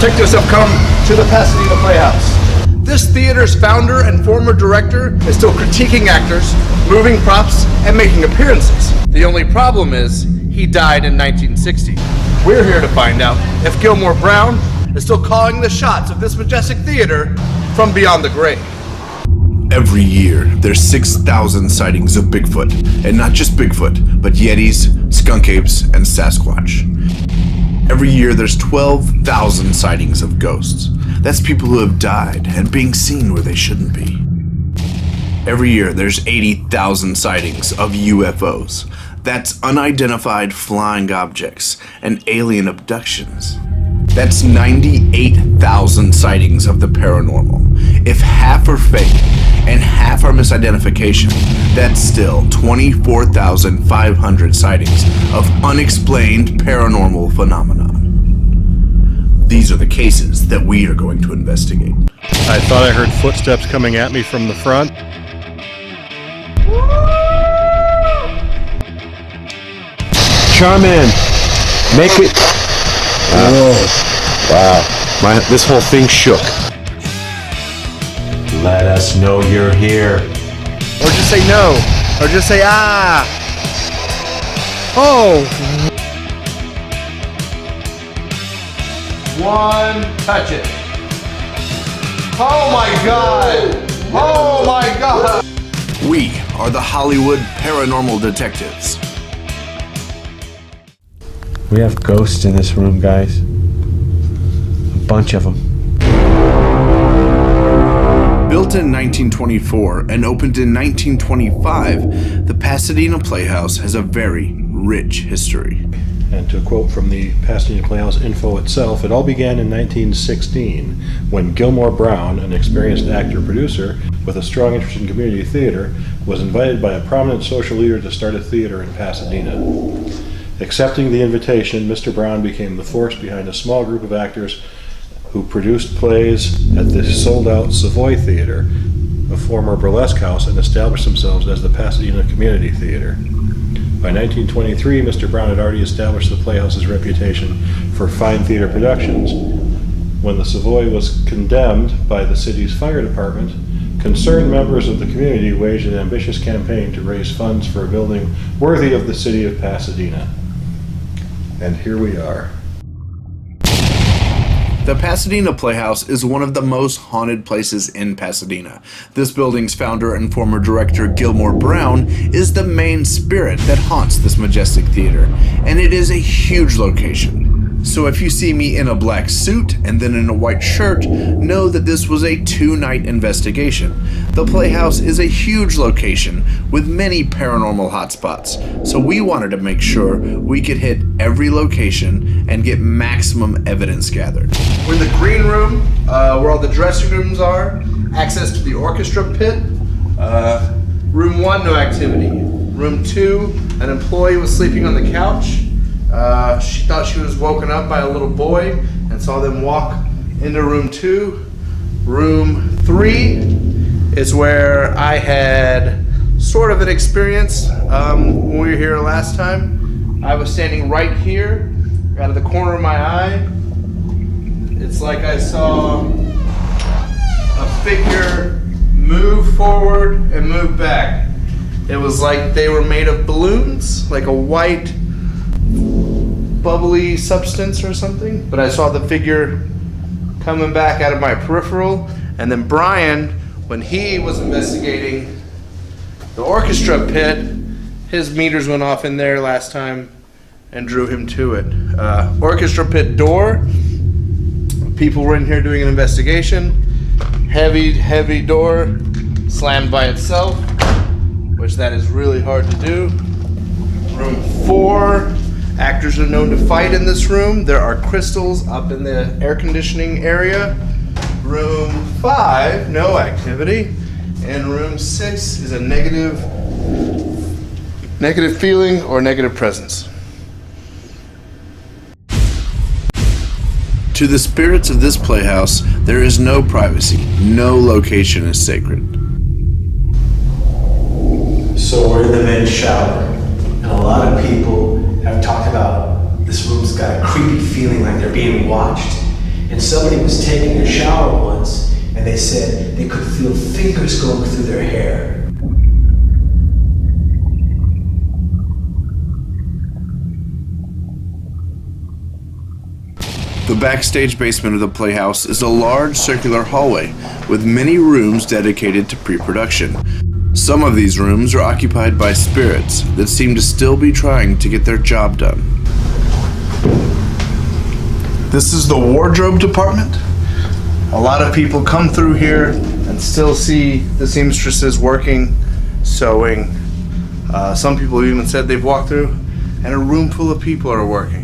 detectives have come to the Pasadena Playhouse. This theater's founder and former director is still critiquing actors, moving props, and making appearances. The only problem is, he died in 1960. We're here to find out if Gilmore Brown is still calling the shots of this majestic theater from beyond the grave. Every year, there's 6,000 sightings of Bigfoot, and not just Bigfoot, but Yetis, skunk apes, and Sasquatch. Every year, there's 12,000 sightings of ghosts. That's people who have died and being seen where they shouldn't be. Every year, there's 80,000 sightings of UFOs. That's unidentified flying objects and alien abductions. That's 98,000 sightings of the paranormal. If half are fake and half are misidentification, that's still 24,500 sightings of unexplained paranormal phenomena. These are the cases that we are going to investigate. I thought I heard footsteps coming at me from the front. Charmin, make it. Wow, this whole thing shook. Let us know you're here. Or just say no, or just say ah. Oh! One, touch it. Oh my God! Oh my God! We are the Hollywood Paranormal Detectives. We have ghosts in this room, guys. A bunch of them. Built in 1924 and opened in 1925, the Pasadena Playhouse has a very rich history. And to quote from the Pasadena Playhouse info itself, it all began in 1916 when Gilmore Brown, an experienced actor-producer with a strong interest in community theater, was invited by a prominent social leader to start a theater in Pasadena. Accepting the invitation, Mr. Brown became the force behind a small group of actors who produced plays at the sold-out Savoy Theater, a former burlesque house, and established themselves as the Pasadena Community Theater. By 1923, Mr. Brown had already established the Playhouse's reputation for fine theater productions. When the Savoy was condemned by the city's fire department, concerned members of the community waged an ambitious campaign to raise funds for a building worthy of the city of Pasadena. And here we are. The Pasadena Playhouse is one of the most haunted places in Pasadena. This building's founder and former director, Gilmore Brown, is the main spirit that haunts this majestic theater, and it is a huge location. So if you see me in a black suit and then in a white shirt, know that this was a 2-night investigation. The Playhouse is a huge location with many paranormal hotspots, so we wanted to make sure we could hit every location and get maximum evidence gathered. We're in the green room, where all the dressing rooms are, access to the orchestra pit. Room 1, no activity. Room 2, an employee was sleeping on the couch. She thought she was woken up by a little boy and saw them walk into room 2. Room 3 is where I had sort of an experience when we were here last time. I was standing right here, out of the corner of my eye. It's like I saw a figure move forward and move back. It was like they were made of balloons, like a white bubbly substance or something. But I saw the figure coming back out of my peripheral. And then Brian, when he was investigating the orchestra pit, his meters went off in there last time and drew him to it. Orchestra pit door. People were in here doing an investigation. Heavy door, slammed by itself, which that is really hard to do. Room 4, actors are known to fight in this room. There are crystals up in the air conditioning area. Room 5, no activity. And room 6 is a negative feeling or negative presence. To the spirits of this playhouse, there is no privacy. No location is sacred. So we're in the men's shower, and a lot of people have talked about this room's got a creepy feeling like they're being watched. And And somebody was taking a shower once, and they said they could feel fingers going through their hair. The backstage basement of the Playhouse is a large circular hallway with many rooms dedicated to pre-production. Some of these rooms are occupied by spirits that seem to still be trying to get their job done. This is the wardrobe department. A lot of people come through here and still see the seamstresses working, sewing. Some people have even said they've walked through and a room full of people are working.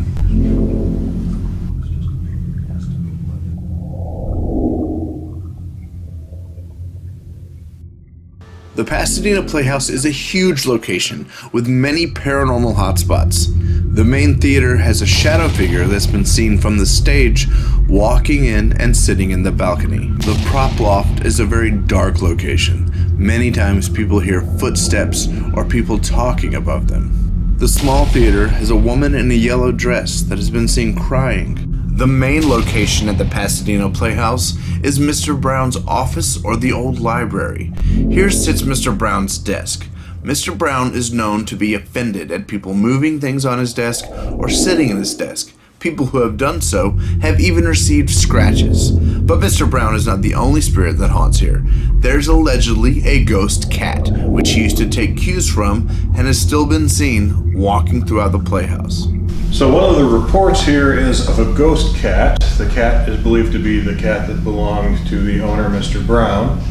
The Pasadena Playhouse is a huge location with many paranormal hotspots. The main theater has a shadow figure that's been seen from the stage walking in and sitting in the balcony. The prop loft is a very dark location. Many times people hear footsteps or people talking above them. The small theater has a woman in a yellow dress that has been seen crying. The main location at the Pasadena Playhouse is Mr. Brown's office or the old library. Here sits Mr. Brown's desk. Mr. Brown is known to be offended at people moving things on his desk or sitting in his desk. People who have done so have even received scratches. But Mr. Brown is not the only spirit that haunts here. There's allegedly a ghost cat, which he used to take cues from and has still been seen walking throughout the Playhouse. So one of the reports here is of a ghost cat. The cat is believed to be the cat that belonged to the owner, Mr. Brown.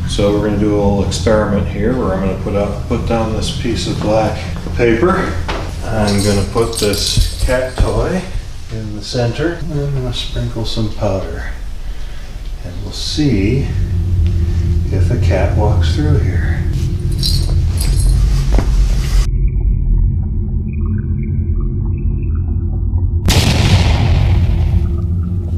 So we're going to do a little experiment here where I'm going to put down this piece of black paper. I'm going to put this cat toy in the center, and I'm going to sprinkle some powder. And we'll see if a cat walks through here.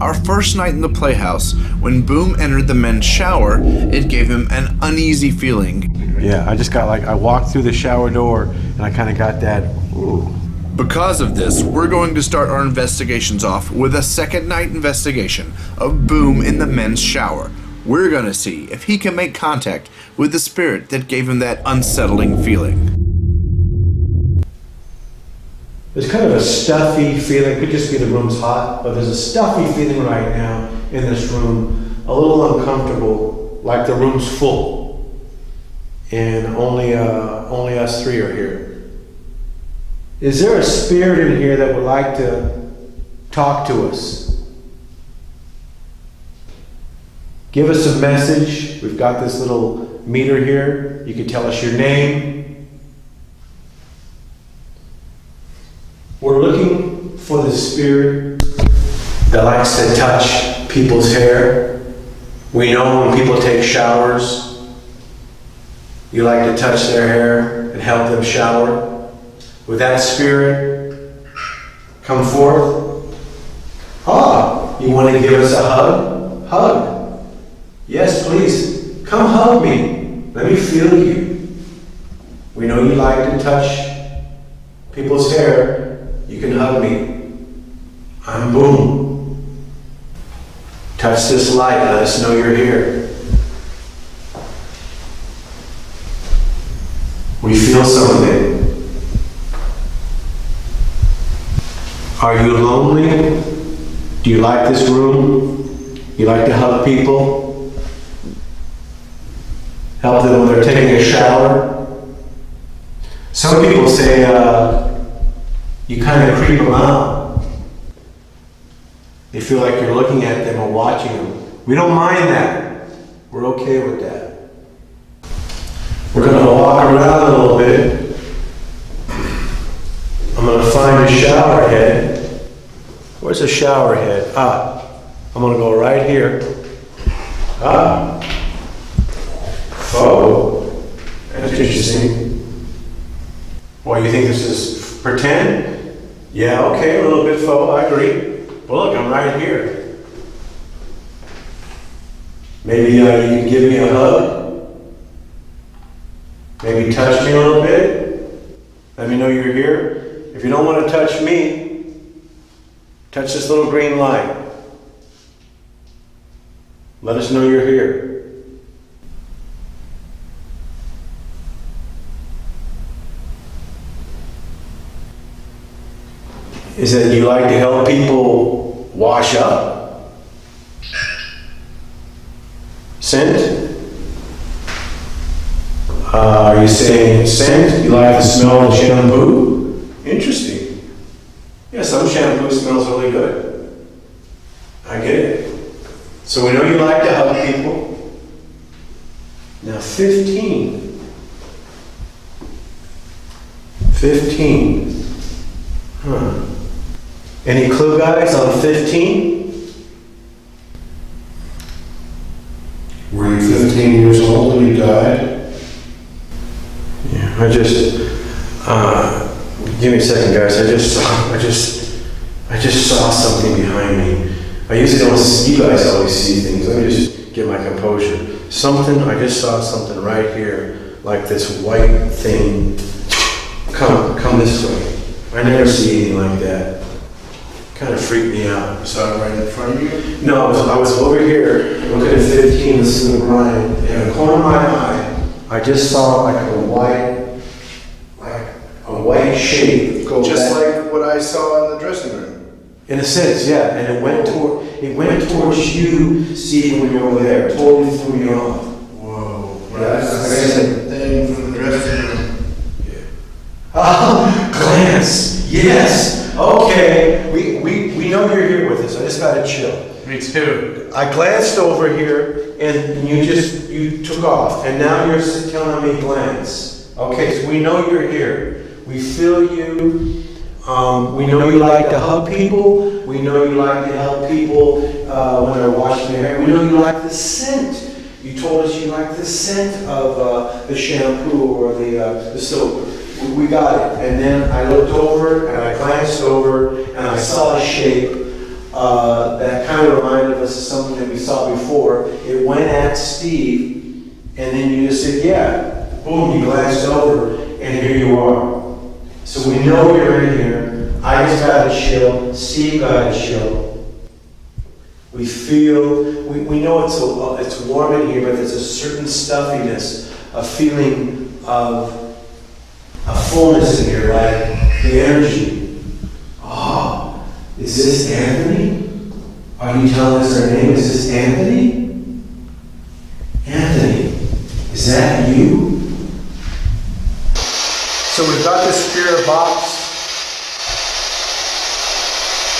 Our first night in the Playhouse, when Boom entered the men's shower, it gave him an uneasy feeling. Yeah, I just got I walked through the shower door and I kind of got that, ooh. Because of this, we're going to start our investigations off with a second night investigation of Boom in the men's shower. We're going to see if he can make contact with the spirit that gave him that unsettling feeling. There's kind of a stuffy feeling, could just be the room's hot, but there's a stuffy feeling right now in this room, a little uncomfortable, like the room's full, and only us three are here. Is there a spirit in here that would like to talk to us? Give us a message. We've got this little meter here. You can tell us your name. We're looking for the spirit that likes to touch people's hair. We know when people take showers, you like to touch their hair and help them shower. Would that spirit come forth? Ah, you want to give us a hug? Hug. Yes, please. Come hug me. Let me feel you. We know you like to touch people's hair. You can hug me. I'm Boom. Touch this light, let us know you're here. We feel something. Are you lonely? Do you like this room? You like to hug people? Help them when they're taking a shower? Some people say, you kind of creep them out. They feel like you're looking at them or watching them. We don't mind that. We're okay with that. We're going to walk around a little bit. I'm going to find a shower head. Where's the shower head? I'm going to go right here. Oh, that's interesting. Well, you think this is pretend? Yeah, okay, a little bit faux, I agree. Well, look, I'm right here. Maybe you can give me a hug. Maybe touch me a little bit. Let me know you're here. If you don't want to touch me, touch this little green light. Let us know you're here. Is that you like to help people wash up? Scent? Are you saying scent? You like the smell of shampoo? Interesting. Yeah, some shampoo smells really good. I get it. So we know you like to help people. Now 15. 15. Huh. Any clue, guys, on 15? Were you 15 years old when you died? Yeah, give me a second, guys. I just saw something behind me. I usually don't see, you guys always see things. Let me just get my composure. I just saw something right here, like this white thing. Come this way. I never see anything like that. Kind of freaked me out. Saw it right in front of you? No, I was over here looking at 15, listening to Brian. In the corner of my eye, I just saw like a white shape go Just back. like what I saw in the dressing room. In a sense, yeah. And it went towards you, Steve, when you were over there. Totally threw me off. Whoa. That's That's the same thing from the dressing room. Glance. Yes. Okay. We know you're here with us. I just gotta chill. Me too. I glanced over here and you took off. And now you're telling me glance. Okay, so we know you're here. We feel you. We know you like to hug people. We know you like to help people when they're washing their hair. We know you like the scent. You told us you like the scent of the shampoo or the soap. We got it. And then I looked over and I glanced over and I saw a shape that kind of reminded us of something that we saw before. It went at Steve and then you just said, yeah. Boom, you glanced over and here you are. So we know you're in here. I just got to chill. Steve got to chill. We feel, we know it's warm in here, but there's a certain stuffiness, a feeling of a fullness in here, like the energy. Oh, is this Anthony? Are you telling us their name? Is this Anthony? Anthony, is that you? So we've got this spirit box.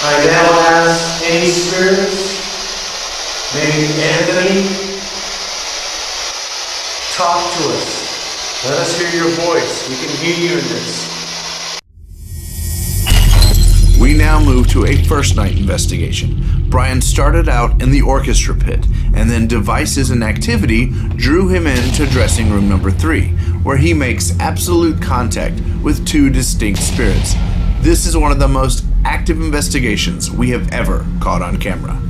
I now ask any spirits, maybe Anthony, talk to us. Let us hear your voice. We can hear you in this. We now move to a first night investigation. Brian started out in the orchestra pit, and then devices and activity drew him into dressing room number 3, where he makes absolute contact with 2 distinct spirits. This is one of the most active investigations we have ever caught on camera.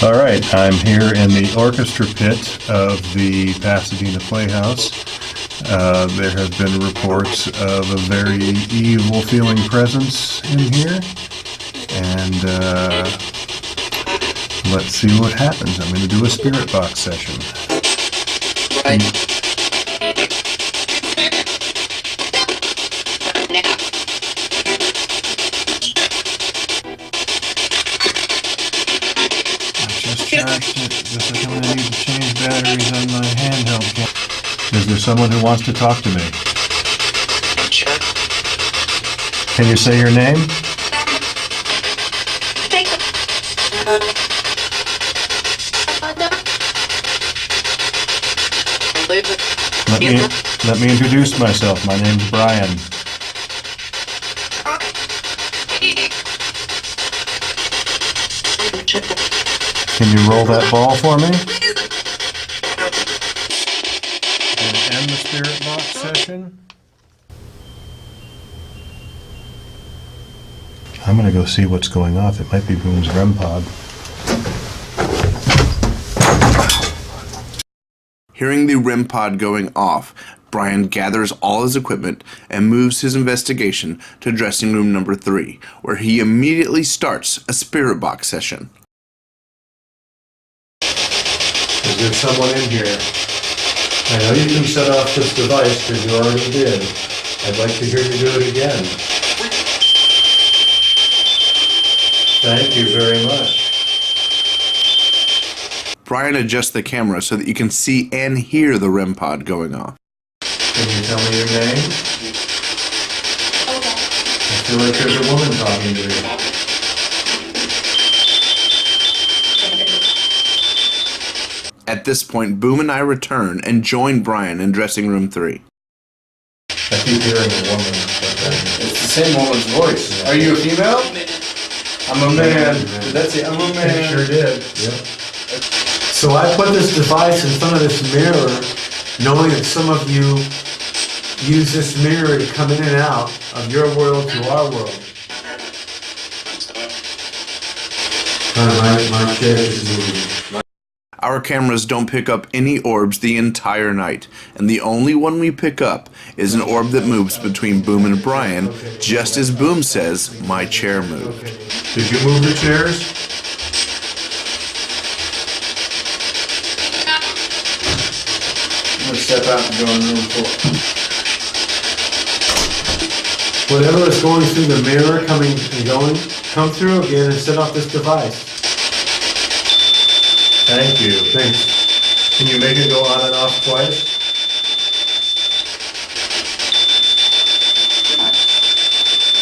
All right, I'm here in the orchestra pit of the Pasadena Playhouse. There have been reports of a very evil-feeling presence in here, and let's see what happens. I'm going to do a spirit box session. Charged it. Guess I'm going to need to change batteries on my handheld camera. Is there someone who wants to talk to me? Can you say your name? Let me introduce myself. My name's Brian. Can you roll that ball for me? And end the spirit box session. I'm gonna go see what's going off. It might be Boom's REM pod. Hearing the REM pod going off, Brian gathers all his equipment and moves his investigation to dressing room number 3, where he immediately starts a spirit box session. there's someone in here. I know you can set off this device because you already did. I'd like to hear you do it again. Thank you very much. Brian adjusts the camera so that you can see and hear the REM pod going off. Can you tell me your name? I feel like there's a woman talking to me. At this point, Boom and I return and join Brian in dressing room 3. I keep hearing a woman. It's the same woman's voice. Are you a female? I'm a man. That's it. I'm a man. Sure did. Yep. So I put this device in front of this mirror, knowing that some of you use this mirror to come in and out of your world to our world. My chair is moving. Our cameras don't pick up any orbs the entire night, and the only one we pick up is an orb that moves between Boom and Brian, just as Boom says, my chair moved. Did you move the chairs? I'm gonna step out and go in room 4. Whatever is going through the mirror, coming and going, come through again and set off this device. Thank you. Thanks. Can you make it go on and off twice?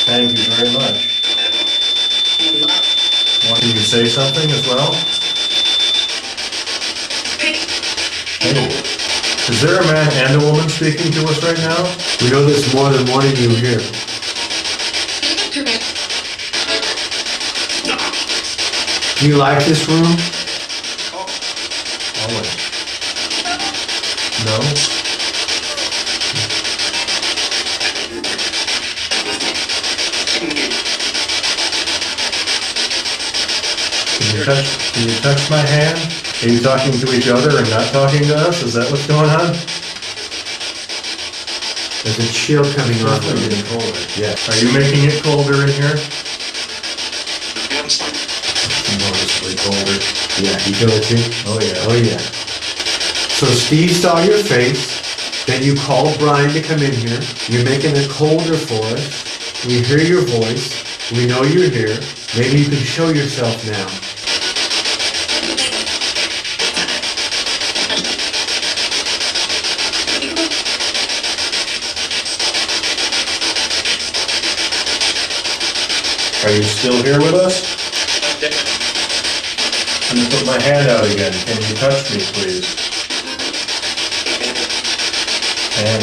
Thank you very much. Can you say something as well? Hey. Is there a man and a woman speaking to us right now? We know there's more than one of you here. Do you like this room? Always. No? Can you touch my hand? Are you talking to each other and not talking to us? Is that what's going on? There's a chill coming on. It's getting colder. Yeah. Are you making it colder in here? Noticeably colder. Yeah, you feel it too? Oh yeah. Oh yeah. So Steve saw your face, then you called Brian to come in here. You're making it colder for us. We hear your voice. We know you're here. Maybe you can show yourself now. Are you still here with us? I'm going to put my hand out again. Can you touch me, please? And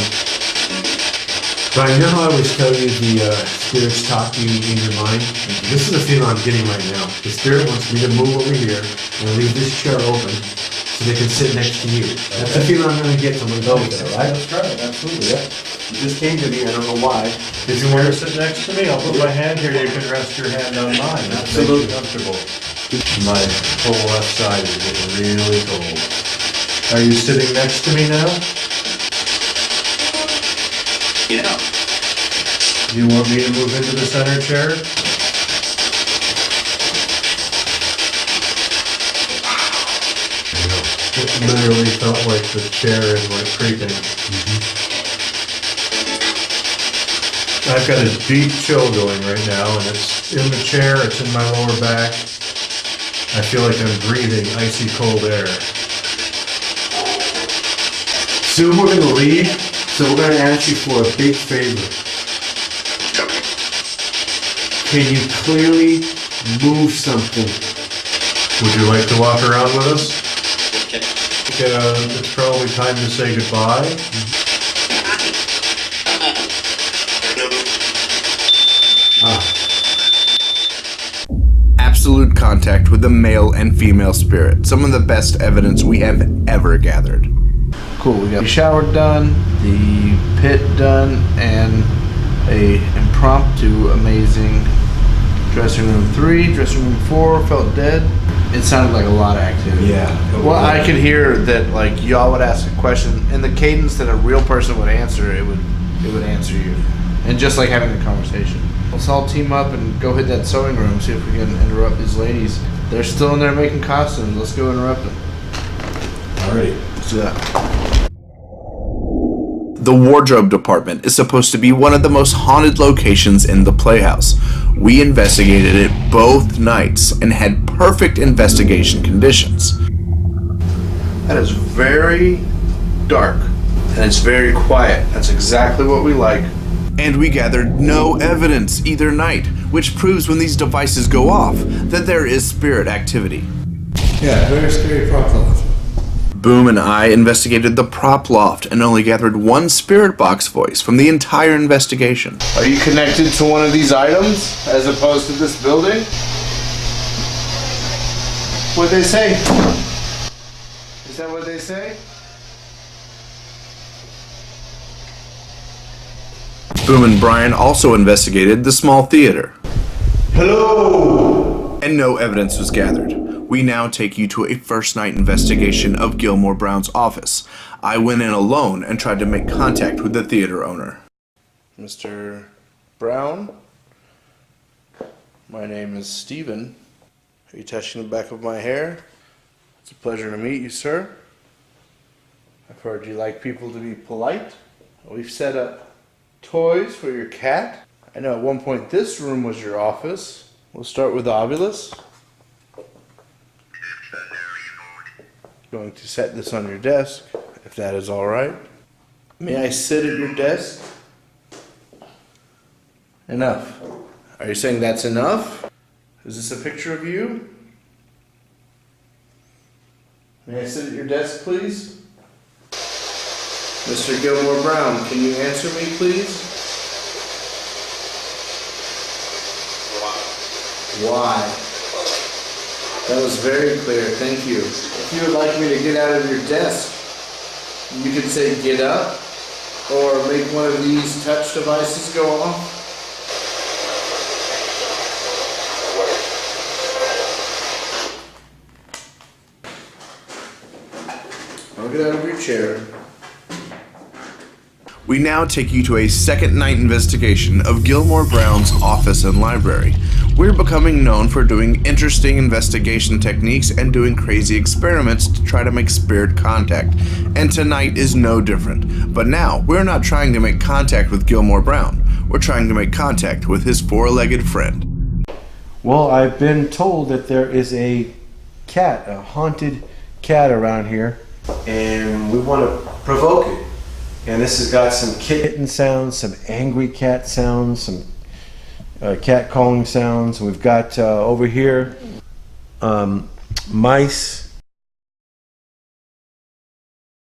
Brian, you know how I always tell you the spirits talk to you in your mind? This is the feeling I'm getting right now. The spirit wants me to move over here and leave this chair open so they can sit next to you. That's the feeling I'm going to get from my go there, right? That's right, absolutely, yeah. You just came to me, I don't know why. Did you want to sit next to me? I'll put my hand here, you can rest your hand on mine. Absolutely comfortable. My whole left side is getting really cold. Are you sitting next to me now? Yeah. Do you want me to move into the center chair? It literally felt like the chair is like creaking. I've got a deep chill going right now, and it's in the chair, it's in my lower back. I feel like I'm breathing icy cold air. Soon we're gonna leave, so we're gonna ask you for a big favor. Can you clearly move something? Would you like to walk around with us? It's probably time to say goodbye. Absolute contact with the male and female spirit, some of the best evidence we have ever gathered. Cool, we got the shower done, the pit done, and a impromptu amazing dressing room 3, dressing room 4 felt dead. It sounded like a lot of activity. Yeah. Well, I could hear that like y'all would ask a question in the cadence that a real person would answer. It would answer you, and just like having a conversation. Let's all team up and go hit that sewing room. See if we can interrupt these ladies. They're still in there making costumes. Let's go interrupt them. Alrighty. Let's do that. The wardrobe department is supposed to be one of the most haunted locations in the Playhouse. We investigated it both nights and had perfect investigation conditions. That is very dark, and it's very quiet. That's exactly what we like. And we gathered no evidence either night, which proves when these devices go off that there is spirit activity. Yeah, very scary prop loft. Boom and I investigated the prop loft and only gathered one spirit box voice from the entire investigation. Are you connected to one of these items as opposed to this building? What'd they say? Is that what they say? Boom and Brian also investigated the small theater. Hello! And no evidence was gathered. We now take you to a first night investigation of Gilmore Brown's office. I went in alone and tried to make contact with the theater owner. Mr. Brown, my name is Steven. Are you touching the back of my hair? It's a pleasure to meet you, sir. I've heard you like people to be polite. We've set up toys for your cat. I know at one point this room was your office. We'll start with Ovilus. Going to set this on your desk, if that is all right. May I sit at your desk? Enough. Are you saying that's enough? Is this a picture of you? May I sit at your desk, please? Mr. Gilmore Brown, can you answer me, please? Why? That was very clear, thank you. If you would like me to get out of your desk, you could say get up, or make one of these touch devices go off. I'll get out of your chair. We now take you to a second night investigation of Gilmore Brown's office and library. We're becoming known for doing interesting investigation techniques and doing crazy experiments to try to make spirit contact. And tonight is no different. But now, we're not trying to make contact with Gilmore Brown. We're trying to make contact with his four-legged friend. Well, I've been told that there is a cat, a haunted cat around here, and we want to provoke it. And this has got some kitten sounds, some angry cat sounds, some cat calling sounds. We've got over here mice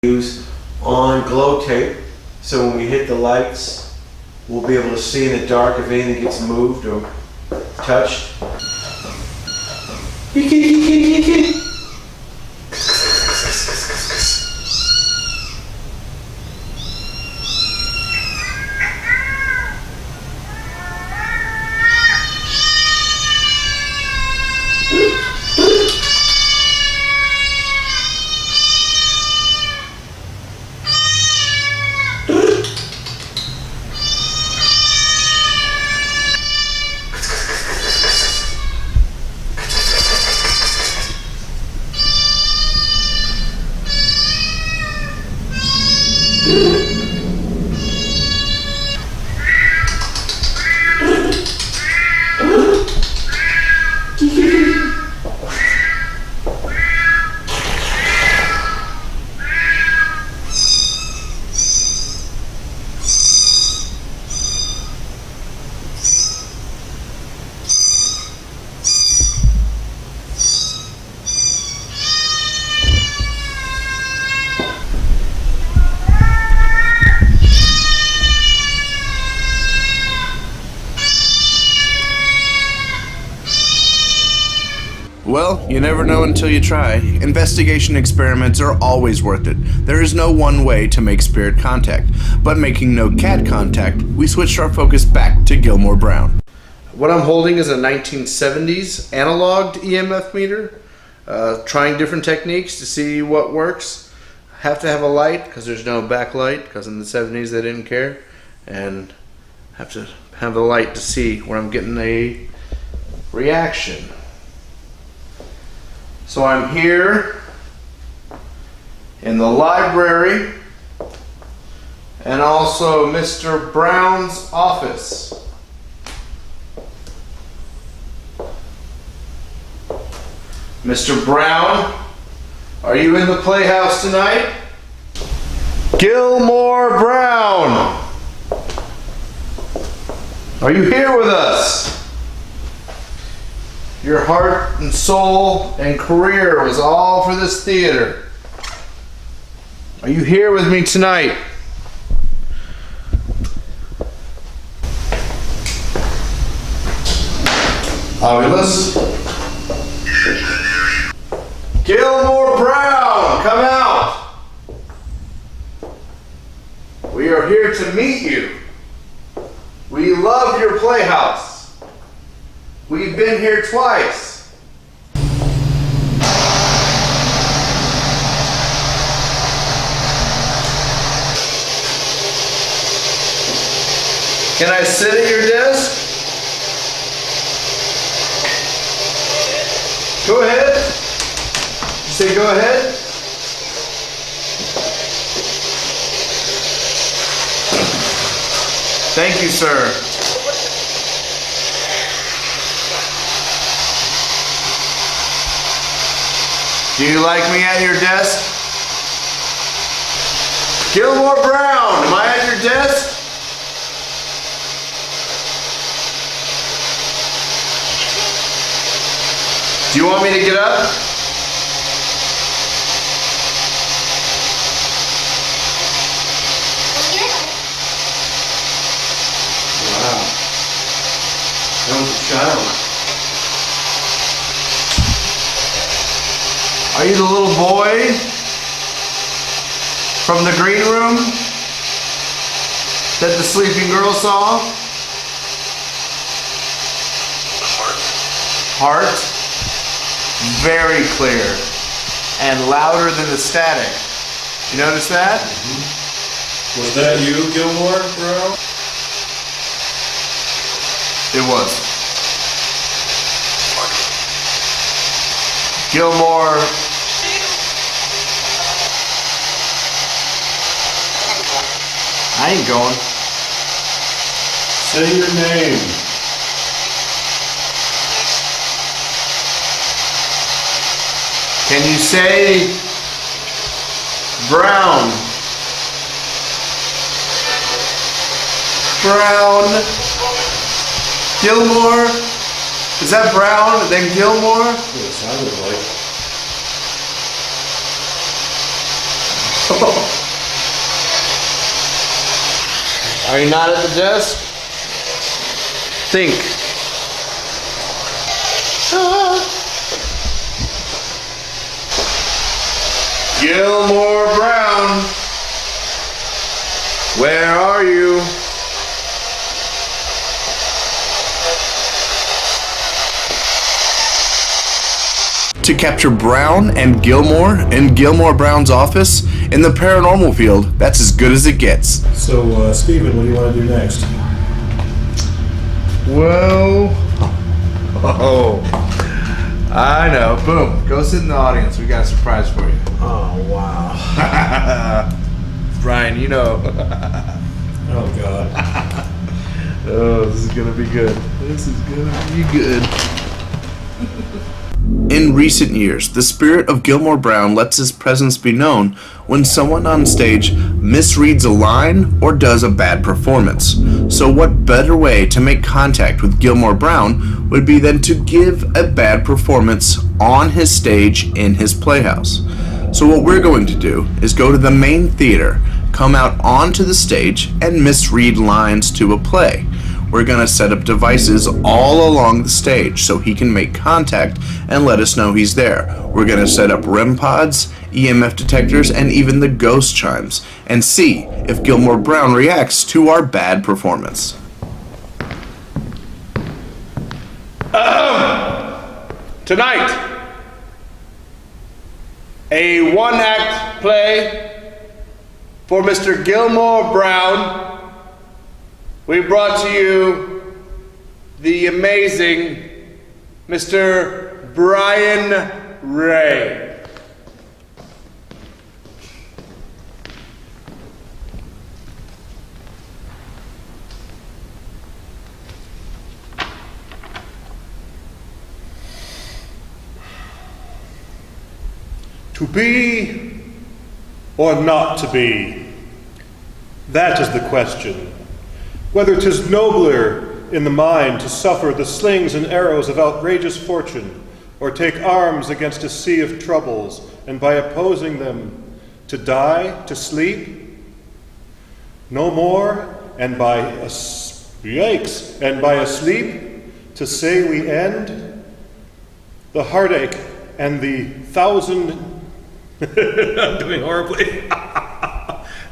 use on glow tape, so when we hit the lights, we'll be able to see in the dark if anything gets moved or touched. Well, you never know until you try. Investigation experiments are always worth it. There is no one way to make spirit contact. But making no cat contact, we switched our focus back to Gilmore Brown. What I'm holding is a 1970s analog EMF meter. Trying different techniques to see what works. Have to have a light because there's no backlight because in the 70s they didn't care. And have to have a light to see where I'm getting a reaction. So I'm here in the library, and also Mr. Brown's office. Mr. Brown, are you in the Playhouse tonight? Gilmore Brown, are you here with us? Your heart and soul and career was all for this theater. Are you here with me tonight? Oculus? Gilmore Brown, come out! We are here to meet you. We love your Playhouse. We've been here twice. Can I sit at your desk? Go ahead. You say go ahead? Thank you, sir. Do you like me at your desk? Gilmore Brown, am I at your desk? Do you want me to get up? Wow. That was a child. Are you the little boy from the green room that the sleeping girl saw? Heart. Very clear and louder than the static. You notice that? Was that you, Gilmore Brown? It was. Gilmore. I ain't going. Say your name. Can you say Brown? Brown. Gilmore? Is that Brown and then Gilmore? That's what it sounded like. Are you not at the desk? Think. Gilmore Brown, where are you? To capture Brown and Gilmore in Gilmore Brown's office in the paranormal field, that's as good as it gets. So, Steven, what do you want to do next? Well, I know. Boom. Go sit in the audience. We got a surprise for you. Oh, wow. Brian, you know. Oh, God. Oh, this is going to be good. This is going to be good. In recent years, the spirit of Gilmore Brown lets his presence be known when someone on stage misreads a line or does a bad performance. So what better way to make contact with Gilmore Brown would be than to give a bad performance on his stage in his Playhouse. So what we're going to do is go to the main theater, come out onto the stage, and misread lines to a play. We're going to set up devices all along the stage so he can make contact and let us know he's there. We're going to set up REM pods, EMF detectors, and even the ghost chimes, and see if Gilmore Brown reacts to our bad performance. Tonight, a one-act play for Mr. Gilmore Brown. We brought to you the amazing Mr. Brian Ray. To be or not to be? That is the question. Whether 'tis nobler in the mind to suffer the slings and arrows of outrageous fortune, or take arms against a sea of troubles, and by opposing them to die, to sleep? No more, and by a yikes, and by a sleep to say we end the heartache and the thousand I'm doing horribly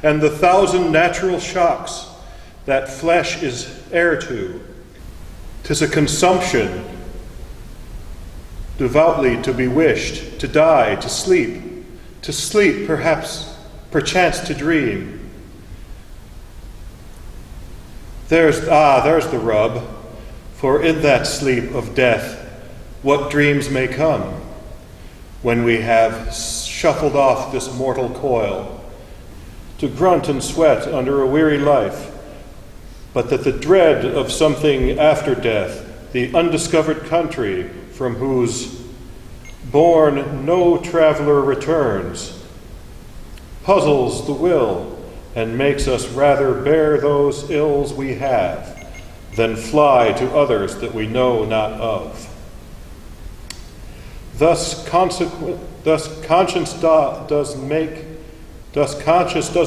and the thousand natural shocks that flesh is heir to. 'Tis a consumption devoutly to be wished, to die, to sleep perhaps, perchance to dream. There's the rub, for in that sleep of death, what dreams may come, when we have shuffled off this mortal coil, to grunt and sweat under a weary life, but that the dread of something after death, the undiscovered country from whose bourne no traveler returns, puzzles the will and makes us rather bear those ills we have than fly to others that we know not of. Thus conscience does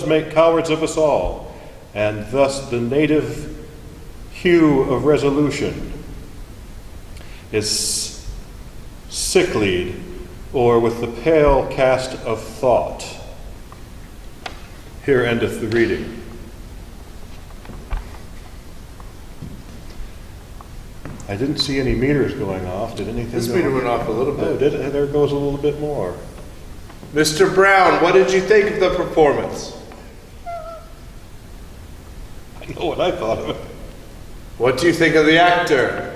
make cowards of us all, and thus the native hue of resolution is sicklied, or with the pale cast of thought. Here endeth the reading. I didn't see any meters going off. Did anything This go meter off? went off a little bit. Oh, did it? There goes a little bit more. Mr. Brown, what did you think of the performance? I know what I thought of it. What do you think of the actor?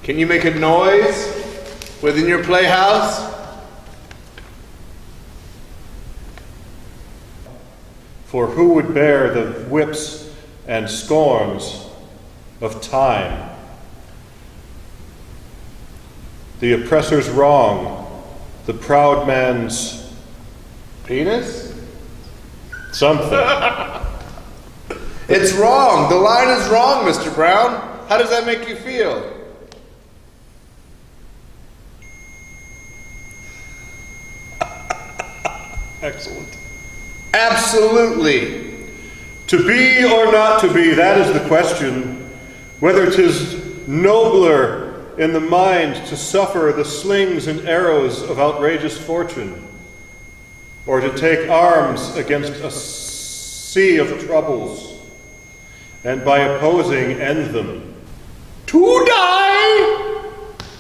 Can you make a noise within your playhouse? For who would bear the whips and scorns of time? The oppressor's wrong, the proud man's Penis? something. It's wrong. The line is wrong, Mr. Brown. How does that make you feel? Excellent. Absolutely. To be or not to be, that is the question. Whether 'tis nobler in the mind to suffer the slings and arrows of outrageous fortune, or to take arms against a sea of troubles, and by opposing end them. To die,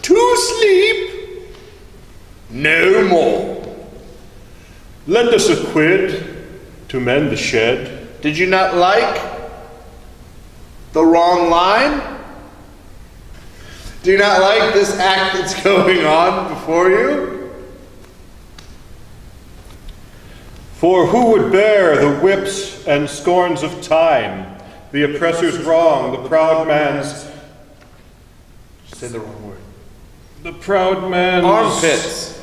to sleep, no more. Lend us a quid to mend the shed. Did you not like the wrong line? Do you not like this act that's going on before you? For who would bear the whips and scorns of time, the oppressor's wrong, the proud man's... Say the wrong word. The proud man's... Armpits.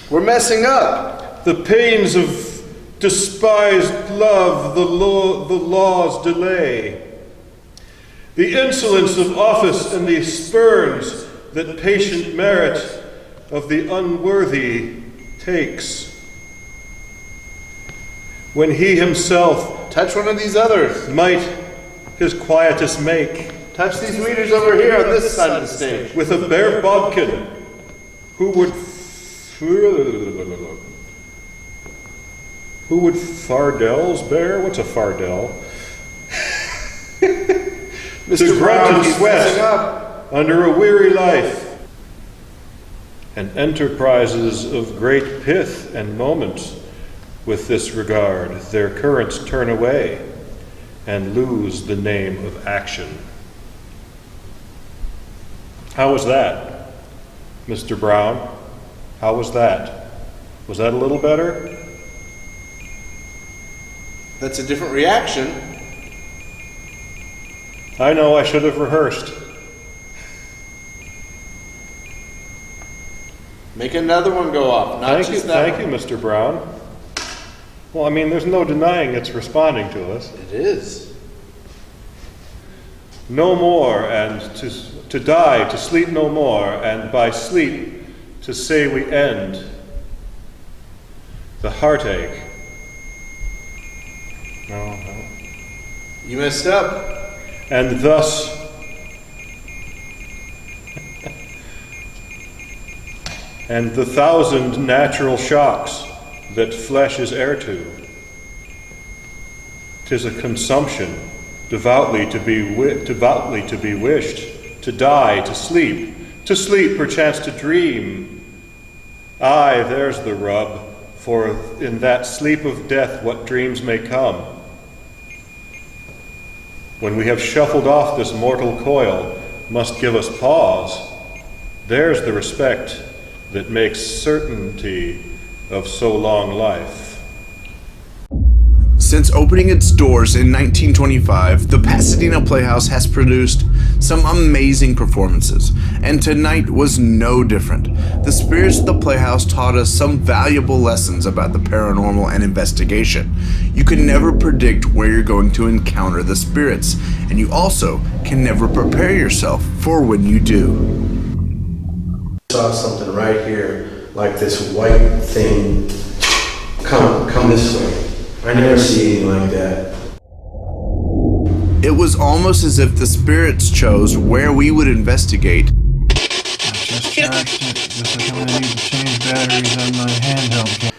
We're messing up. The pains of despised love, the law's delay. The insolence of office and the spurns that patient merit of the unworthy takes. When he himself Touch one of these others. might his quietus make, Touch these meters over here on this side of the stage. with a bare bodkin, who would fardels bear? What's a fardel? Mr. To grunt and he's sweat messing up. under a weary life, and enterprises of great pith and moment with this regard, their currents turn away and lose the name of action. How was that, Mr. Brown? How was that? Was that a little better? That's a different reaction. I know I should have rehearsed. Make another one go off. Not Thank you, just that thank you, one. Mr. Brown. Well, I mean, there's no denying it's responding to us. It is. No more, and to die, to sleep no more, and by sleep, to say we end the heartache. No. You messed up. And thus, and the 1,000 natural shocks that flesh is heir to. 'Tis a consumption, devoutly to be wished, to die, to sleep perchance to dream. Aye, there's the rub, for in that sleep of death what dreams may come. When we have shuffled off this mortal coil, must give us pause. There's the respect that makes certainty of so long life. Since opening its doors in 1925, the Pasadena Playhouse has produced some amazing performances, and tonight was no different. The spirits of the Playhouse taught us some valuable lessons about the paranormal and investigation. You can never predict where you're going to encounter the spirits, and you also can never prepare yourself for when you do. Saw something right here, like this white thing. Come this way. I never see anything like that. It was almost as if the spirits chose where we would investigate Just charged it. Looks like I'm gonna need to change batteries on my handheld camera.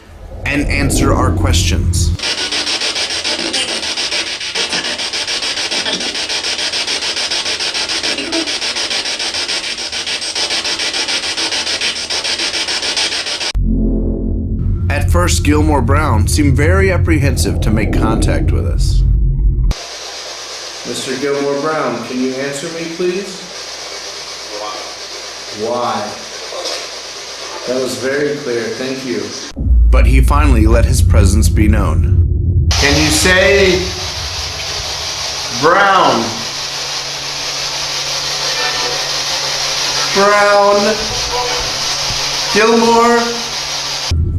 and answer our questions. At first, Gilmore Brown seemed very apprehensive to make contact with us. Mr. Gilmore Brown, can you answer me, please? Why? That was very clear, thank you. But he finally let his presence be known. Can you say Brown? Brown? Gilmore?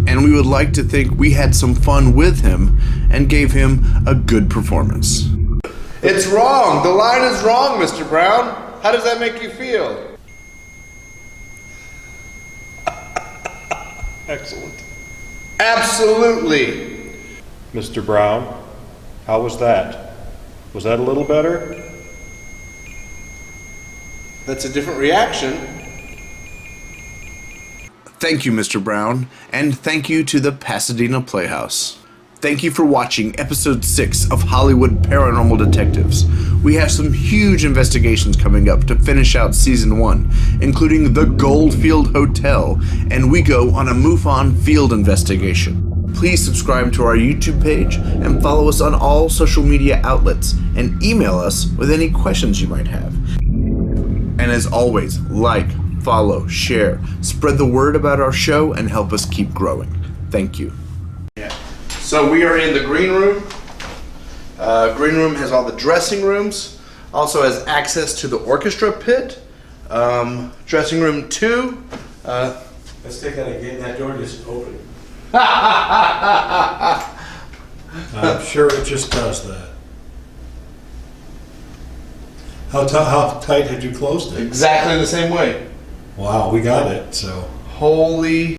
And we would like to think we had some fun with him and gave him a good performance. It's wrong. The line is wrong, Mr. Brown. How does that make you feel? Excellent. Absolutely. Mr. Brown, how was that? Was that a little better? That's a different reaction. Thank you, Mr. Brown, and thank you to the Pasadena Playhouse. Thank you for watching Episode 6 of Hollywood Paranormal Detectives. We have some huge investigations coming up to finish out Season 1, including the Goldfield Hotel, and we go on a MUFON field investigation. Please subscribe to our YouTube page and follow us on all social media outlets, and email us with any questions you might have. And as always, like, follow, share, spread the word about our show, and help us keep growing. Thank you. So we are in the green room. Green room has all the dressing rooms. Also has access to the orchestra pit. Dressing room 2. Let's take that again. That door just opened. I'm sure it just does that. How tight had you closed it? Exactly the same way. Wow, we got it, so. Holy